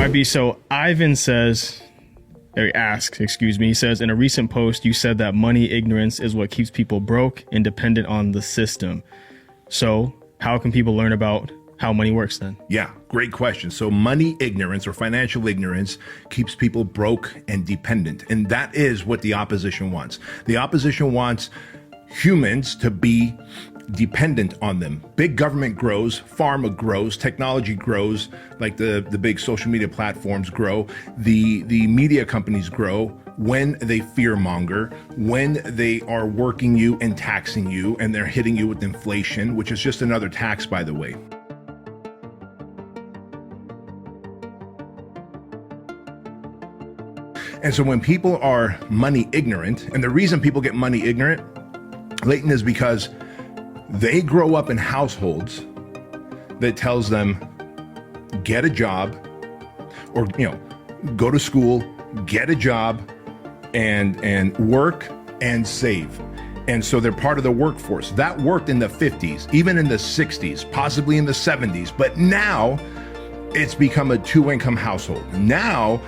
IB, so Ivan says, or asks, excuse me, he says, in a recent post, you said that money ignorance is what keeps people broke and dependent on the system. So how can people learn about how money works then? Yeah, great question. So money ignorance or financial ignorance keeps people broke and dependent. And that is what the opposition wants. The opposition wants humans to be dependent on them. Big government grows, pharma grows, technology grows, like the big social media platforms grow, the media companies grow when they fearmonger, when they are working you and taxing you, and they're hitting you with inflation, which is just another tax, by the way. And so when people are money ignorant, and the reason people get money ignorant, Leighton, is because they grow up in households that tells them, get a job, or, go to school, get a job, and work and save. And so they're part of the workforce. That worked in the 50s, even in the 60s, possibly in the 70s. But now it's become a two-income household. Now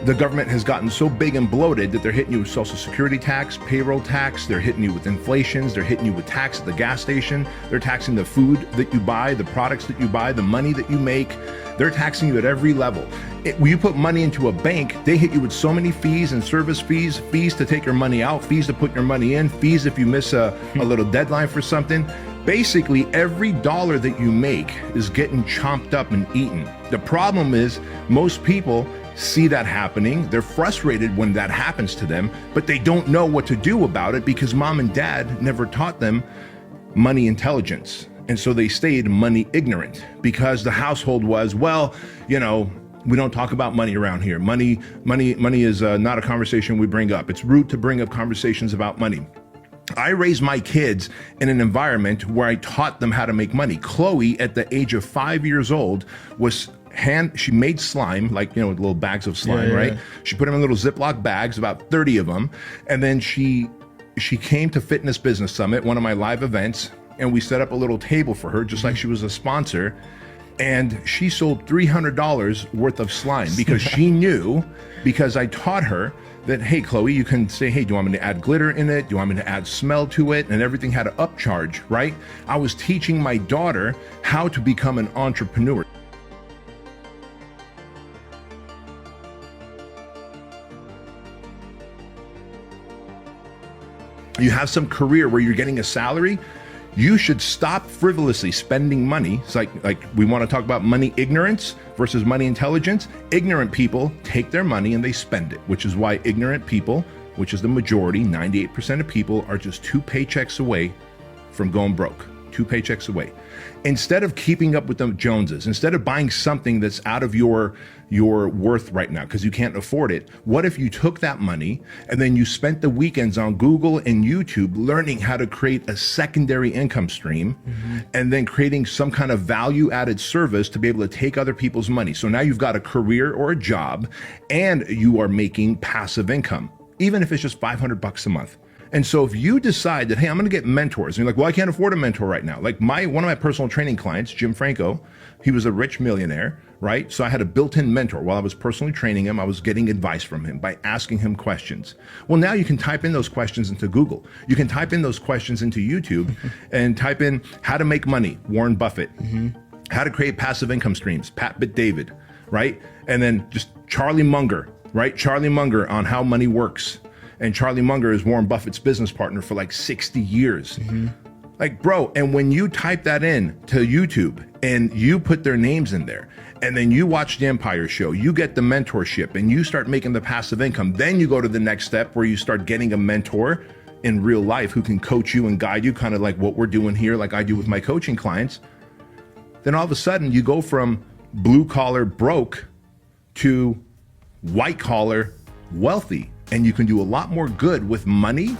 the government has gotten so big and bloated that they're hitting you with Social Security tax, payroll tax, they're hitting you with inflations, they're hitting you with tax at the gas station, they're taxing the food that you buy, the products that you buy, the money that you make, they're taxing you at every level. When you put money into a bank, they hit you with so many fees and service fees, fees to take your money out, fees to put your money in, fees if you miss a little deadline for something. Basically, every dollar that you make is getting chomped up and eaten. The problem is most people see that happening. They're frustrated when that happens to them, but they don't know what to do about it because mom and dad never taught them money intelligence. And so they stayed money ignorant because the household was, well, we don't talk about money around here. Money is not a conversation we bring up. It's rude to bring up conversations about money. I raised my kids in an environment where I taught them how to make money. Chloe, at the age of 5 years old, she made slime, like, little bags of slime, right? She put them in little Ziploc bags, about 30 of them. And then she came to Fitness Business Summit, one of my live events, and we set up a little table for her, just like she was a sponsor. And she sold $300 worth of slime because she knew, because I taught her that, hey, Chloe, you can say, hey, do you want me to add glitter in it? Do you want me to add smell to it? And everything had an upcharge, right? I was teaching my daughter how to become an entrepreneur. You have some career where you're getting a salary, you should stop frivolously spending money. It's like we want to talk about money ignorance versus money intelligence. Ignorant people take their money and they spend it, which is why ignorant people, which is the majority, 98% of people, are just 2 paychecks away from going broke. 2 paychecks away. Instead of keeping up with the Joneses, instead of buying something that's out of your worth right now because you can't afford it, what if you took that money and then you spent the weekends on Google and YouTube learning how to create a secondary income stream, and then creating some kind of value-added service to be able to take other people's money. So now you've got a career or a job and you are making passive income, even if it's just $500 a month. And so if you decide that, hey, I'm going to get mentors, and you're like, well, I can't afford a mentor right now. Like one of my personal training clients, Jim Franco, he was a rich millionaire, right? So I had a built-in mentor. While I was personally training him, I was getting advice from him by asking him questions. Well, now you can type in those questions into Google. You can type in those questions into YouTube and type in how to make money, Warren Buffett, how to create passive income streams, Pat Bet-David, right? And then just Charlie Munger, right? Charlie Munger on how money works. And Charlie Munger is Warren Buffett's business partner for like 60 years. Like, bro, and when you type that in to YouTube and you put their names in there, and then you watch the Empire Show, you get the mentorship and you start making the passive income, then you go to the next step where you start getting a mentor in real life who can coach you and guide you, kind of like what we're doing here, like I do with my coaching clients. Then all of a sudden you go from blue collar broke to white collar wealthy. And you can do a lot more good with money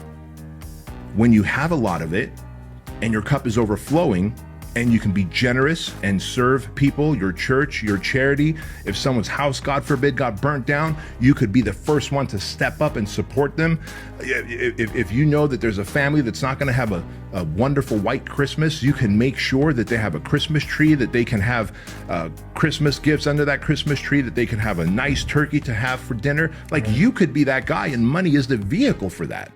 when you have a lot of it and your cup is overflowing and you can be generous and serve people, your church, your charity. If someone's house, God forbid, got burnt down, you could be the first one to step up and support them. If you know that there's a family that's not going to have a wonderful white Christmas, you can make sure that they have a Christmas tree, that they can have Christmas gifts under that Christmas tree, that they can have a nice turkey to have for dinner. Like, you could be that guy, and money is the vehicle for that.